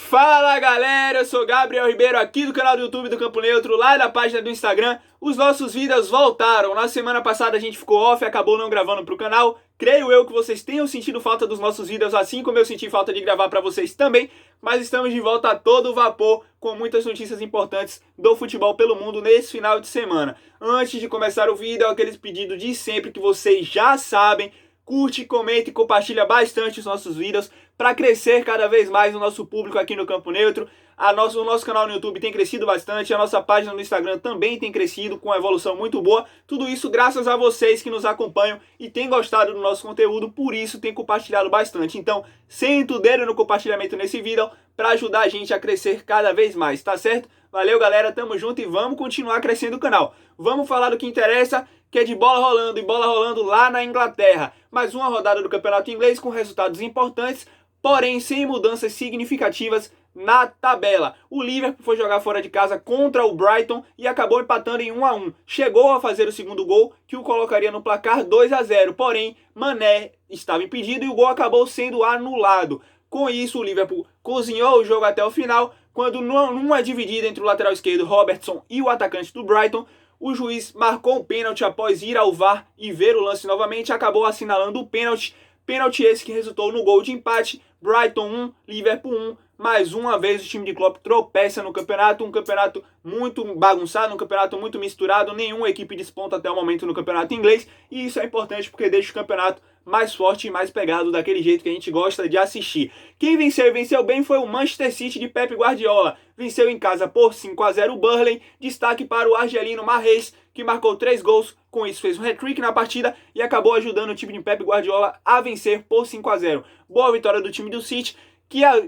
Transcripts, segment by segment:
Fala galera, eu sou Gabriel Ribeiro aqui do canal do YouTube do Campo Neutro, lá da página do Instagram. Os nossos vídeos voltaram. Na semana passada a gente ficou off e acabou não gravando pro canal. Creio eu que vocês tenham sentido falta dos nossos vídeos, assim como eu senti falta de gravar pra vocês também. Mas estamos de volta a todo vapor com muitas notícias importantes do futebol pelo mundo nesse final de semana. Antes de começar o vídeo, aqueles pedidos de sempre que vocês já sabem. Curte, comenta e compartilha bastante os nossos vídeos para crescer cada vez mais o nosso público aqui no Campo Neutro. O nosso canal no YouTube tem crescido bastante, a nossa página no Instagram também tem crescido com uma evolução muito boa. Tudo isso graças a vocês que nos acompanham e têm gostado do nosso conteúdo, por isso tem compartilhado bastante. Então, senta o dedo no compartilhamento nesse vídeo para ajudar a gente a crescer cada vez mais, tá certo? Valeu galera, tamo junto e vamos continuar crescendo o canal. Vamos falar do que interessa, que é de bola rolando e bola rolando lá na Inglaterra. Mais uma rodada do campeonato inglês com resultados importantes, porém sem mudanças significativas na tabela. O Liverpool foi jogar fora de casa contra o Brighton e acabou empatando em 1-1. Chegou a fazer o segundo gol, que o colocaria no placar 2-0, porém Mané estava impedido e o gol acabou sendo anulado. Com isso, o Liverpool cozinhou o jogo até o final, quando numa dividida entre o lateral esquerdo Robertson e o atacante do Brighton, o juiz marcou um pênalti após ir ao VAR e ver o lance novamente, acabou assinalando o pênalti. Pênalti esse que resultou no gol de empate, Brighton 1, Liverpool 1. Mais uma vez o time de Klopp tropeça no campeonato, um campeonato muito bagunçado, um campeonato muito misturado, nenhuma equipe desponta até o momento no campeonato inglês, e isso é importante porque deixa o campeonato mais forte e mais pegado daquele jeito que a gente gosta de assistir. Quem venceu e venceu bem foi o Manchester City de Pep Guardiola. Venceu em casa por 5-0 o Burnley, destaque para o argelino Mahrez, que marcou 3 gols, com isso fez um hat-trick na partida e acabou ajudando o time de Pep Guardiola a vencer por 5-0. Boa vitória do time do City,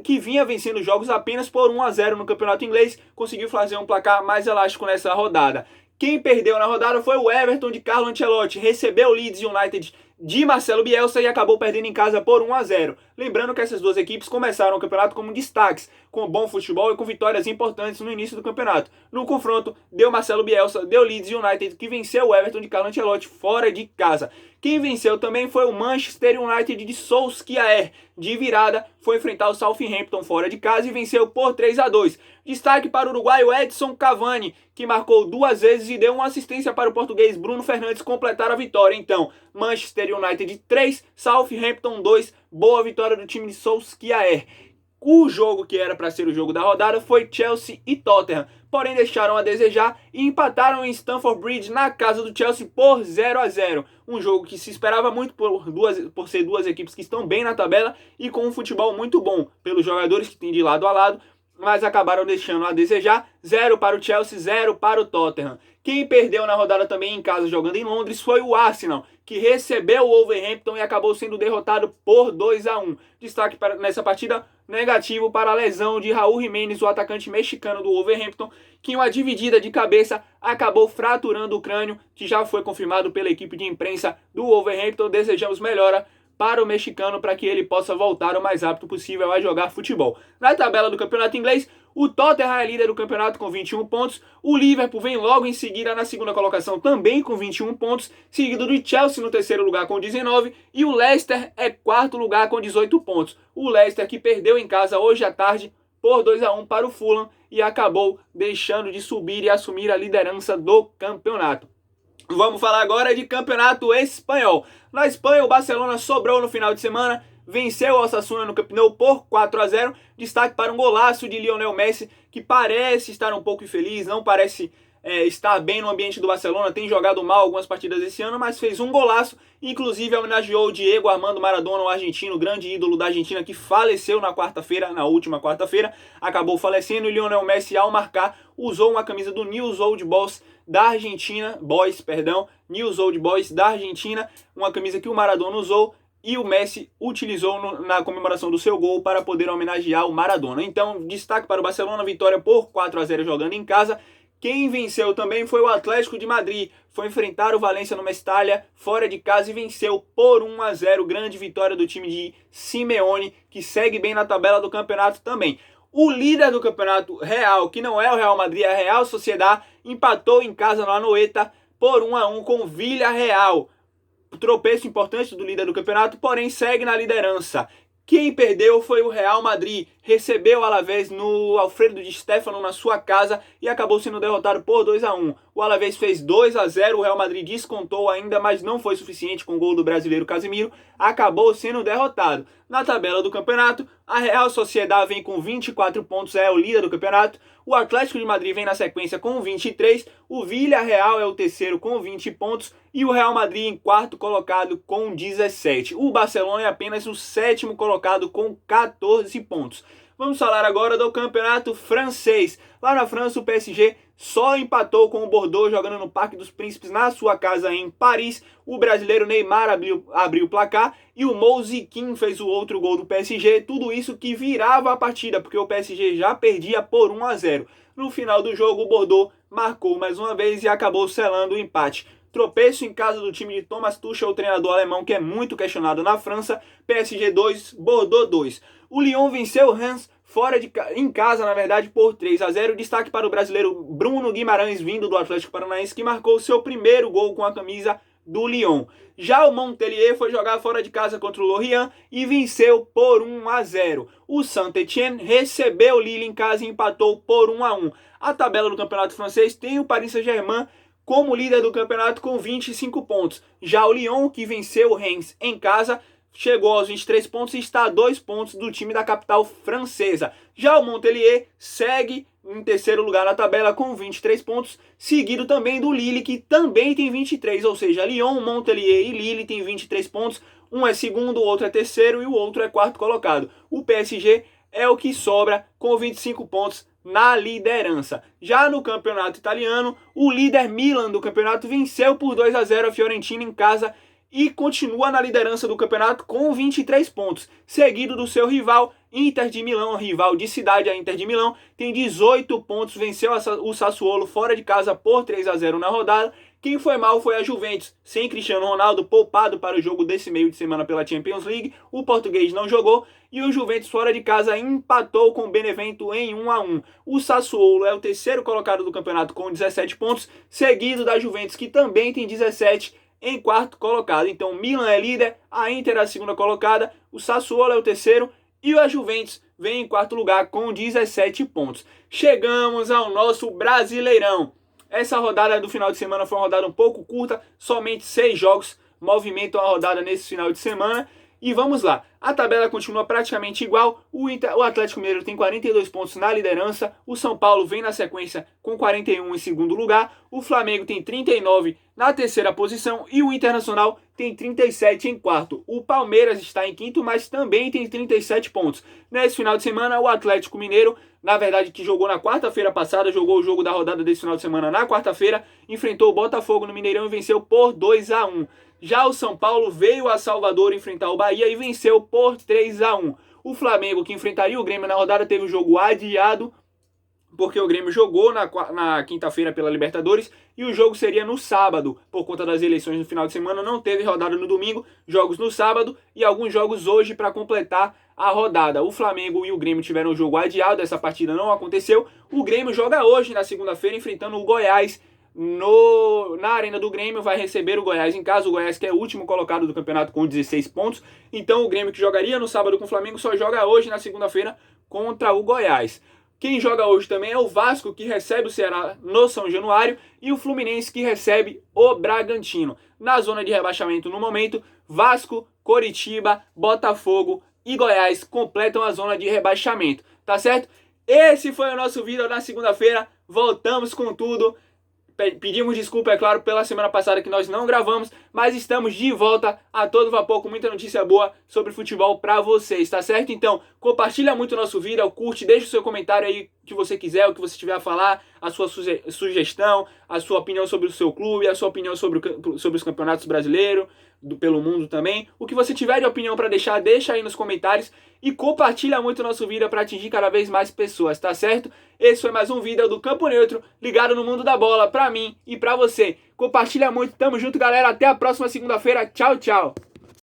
que vinha vencendo jogos apenas por 1-0 no campeonato inglês, conseguiu fazer um placar mais elástico nessa rodada. Quem perdeu na rodada foi o Everton de Carlo Ancelotti, recebeu o Leeds United de Marcelo Bielsa e acabou perdendo em casa por 1-0. Lembrando que essas duas equipes começaram o campeonato como destaques, com bom futebol e com vitórias importantes no início do campeonato. No confronto, deu Marcelo Bielsa, deu Leeds United, que venceu o Everton de Carlo Ancelotti fora de casa. Quem venceu também foi o Manchester United de Solskjaer. De virada, foi enfrentar o Southampton fora de casa e venceu por 3-2. Destaque para o uruguaio Edson Cavani, que marcou 2 vezes e deu uma assistência para o português Bruno Fernandes completar a vitória. Então, Manchester United 3, Southampton 2, boa vitória do time de Solskjaer. O jogo que era para ser o jogo da rodada foi Chelsea e Tottenham, porém deixaram a desejar e empataram em Stamford Bridge na casa do Chelsea por 0-0. Um jogo que se esperava muito por ser duas equipes que estão bem na tabela e com um futebol muito bom pelos jogadores que tem de lado a lado, mas acabaram deixando a desejar. 0 para o Chelsea, 0 para o Tottenham. Quem perdeu na rodada também em casa jogando em Londres foi o Arsenal, que recebeu o Wolverhampton e acabou sendo derrotado por 2-1. Destaque nessa partida negativo para a lesão de Raúl Jiménez, o atacante mexicano do Wolverhampton, que em uma dividida de cabeça acabou fraturando o crânio, que já foi confirmado pela equipe de imprensa do Wolverhampton. Desejamos melhora para o mexicano para que ele possa voltar o mais rápido possível a jogar futebol. Na tabela do campeonato inglês, o Tottenham é líder do campeonato com 21 pontos, o Liverpool vem logo em seguida na segunda colocação também com 21 pontos, seguido do Chelsea no terceiro lugar com 19 e o Leicester é quarto lugar com 18 pontos. O Leicester que perdeu em casa hoje à tarde por 2-1 para o Fulham e acabou deixando de subir e assumir a liderança do campeonato. Vamos falar agora de campeonato espanhol. Na Espanha, o Barcelona sobrou no final de semana, venceu o Osasuna no Camp Nou por 4-0. Destaque para um golaço de Lionel Messi, que parece estar um pouco infeliz, não parece estar bem no ambiente do Barcelona, tem jogado mal algumas partidas esse ano, mas fez um golaço, inclusive homenageou o Diego Armando Maradona, o argentino, grande ídolo da Argentina, que faleceu na última quarta-feira, acabou falecendo, e Lionel Messi, ao marcar, usou uma camisa do Newell's Old Boys da Argentina, Newell's Old Boys da Argentina, uma camisa que o Maradona usou, e o Messi utilizou na comemoração do seu gol para poder homenagear o Maradona. Então, destaque para o Barcelona, vitória por 4-0 jogando em casa. Quem venceu também foi o Atlético de Madrid, foi enfrentar o Valência no Mestalla, fora de casa, e venceu por 1-0, grande vitória do time de Simeone, que segue bem na tabela do campeonato também. O líder do campeonato real, que não é o Real Madrid, é a Real Sociedad, empatou em casa no Anoeta por 1-1 com o Villarreal. Tropeço importante do líder do campeonato, porém segue na liderança. Quem perdeu foi o Real Madrid, recebeu o Alavés no Alfredo Di Stéfano na sua casa e acabou sendo derrotado por 2-1. O Alavés fez 2-0, o Real Madrid descontou ainda, mas não foi suficiente com o gol do brasileiro Casemiro, acabou sendo derrotado. Na tabela do campeonato, a Real Sociedad vem com 24 pontos, é o líder do campeonato. O Atlético de Madrid vem na sequência com 23, o Villarreal é o terceiro com 20 pontos e o Real Madrid em quarto colocado com 17. O Barcelona é apenas o sétimo colocado com 14 pontos. Vamos falar agora do campeonato francês. Lá na França, o PSG só empatou com o Bordeaux jogando no Parque dos Príncipes na sua casa em Paris. O brasileiro Neymar abriu o placar e o Mouzikin fez o outro gol do PSG. Tudo isso que virava a partida, porque o PSG já perdia por 1-0. No final do jogo, o Bordeaux marcou mais uma vez e acabou selando o empate. Tropeço em casa do time de Thomas Tuchel, o treinador alemão que é muito questionado na França. PSG 2, Bordeaux 2. O Lyon venceu o Reims em casa, na verdade, por 3-0. Destaque para o brasileiro Bruno Guimarães, vindo do Atlético Paranaense, que marcou seu primeiro gol com a camisa do Lyon. Já o Montpellier foi jogar fora de casa contra o Lorient e venceu por 1-0. O Saint-Étienne recebeu o Lille em casa e empatou por 1-1. A tabela do campeonato francês tem o Paris Saint-Germain como líder do campeonato com 25 pontos. Já o Lyon, que venceu o Reims em casa, chegou aos 23 pontos e está a 2 pontos do time da capital francesa. Já o Montpellier segue em terceiro lugar na tabela com 23 pontos, seguido também do Lille, que também tem 23, ou seja, Lyon, Montpellier e Lille têm 23 pontos, um é segundo, o outro é terceiro e o outro é quarto colocado. O PSG é o que sobra com 25 pontos na liderança. Já no campeonato italiano, o líder Milan do campeonato venceu por 2-0 a Fiorentina em casa e continua na liderança do campeonato com 23 pontos, seguido do seu rival Inter de Milão, rival de cidade, a Inter de Milão, tem 18 pontos, venceu o Sassuolo fora de casa por 3-0 na rodada. Quem foi mal foi a Juventus, sem Cristiano Ronaldo poupado para o jogo desse meio de semana pela Champions League, o português não jogou e o Juventus fora de casa empatou com o Benevento em 1-1. O Sassuolo é o terceiro colocado do campeonato com 17 pontos, seguido da Juventus, que também tem 17 em quarto colocado. Então Milan é líder, a Inter é a segunda colocada, o Sassuolo é o terceiro e a Juventus vem em quarto lugar com 17 pontos. Chegamos ao nosso Brasileirão. Essa rodada do final de semana foi uma rodada um pouco curta, somente 6 jogos movimentam a rodada nesse final de semana. E vamos lá, a tabela continua praticamente igual, o Atlético Mineiro tem 42 pontos na liderança, o São Paulo vem na sequência com 41 em segundo lugar, o Flamengo tem 39 na terceira posição e o Internacional tem 37 em quarto. O Palmeiras está em quinto, mas também tem 37 pontos. Nesse final de semana, o Atlético Mineiro, na verdade que jogou na quarta-feira passada, jogou o jogo da rodada desse final de semana na quarta-feira, enfrentou o Botafogo no Mineirão e venceu por 2-1. Já o São Paulo veio a Salvador enfrentar o Bahia e venceu por 3-1. O Flamengo, que enfrentaria o Grêmio na rodada, teve o jogo adiado, porque o Grêmio jogou na quinta-feira pela Libertadores e o jogo seria no sábado. Por conta das eleições no final de semana, não teve rodada no domingo, jogos no sábado e alguns jogos hoje para completar a rodada. O Flamengo e o Grêmio tiveram o jogo adiado, essa partida não aconteceu. O Grêmio joga hoje, na segunda-feira, enfrentando o Goiás na Arena do Grêmio, vai receber o Goiás em casa. O Goiás, que é o último colocado do campeonato com 16 pontos. Então o Grêmio, que jogaria no sábado com o Flamengo, só joga hoje na segunda-feira contra o Goiás. Quem joga hoje também é o Vasco, que recebe o Ceará no São Januário, e o Fluminense, que recebe o Bragantino. Na zona de rebaixamento no momento, Vasco, Coritiba, Botafogo e Goiás completam a zona de rebaixamento, tá certo? Esse foi o nosso vídeo na segunda-feira, voltamos com tudo. Pedimos desculpa, é claro, pela semana passada que nós não gravamos, mas estamos de volta a todo vapor com muita notícia boa sobre futebol pra vocês, tá certo? Então, compartilha muito o nosso vídeo, curte, deixa o seu comentário aí que você quiser, o que você tiver a falar, a sua sugestão, a sua opinião sobre o seu clube, a sua opinião sobre os campeonatos brasileiros, pelo mundo também. O que você tiver de opinião para deixar, deixa aí nos comentários e compartilha muito o nosso vídeo para atingir cada vez mais pessoas, tá certo? Esse foi mais um vídeo do Campo Neutro, ligado no mundo da bola, pra mim e pra você. Compartilha muito, tamo junto, galera. Até a próxima segunda-feira. Tchau, tchau.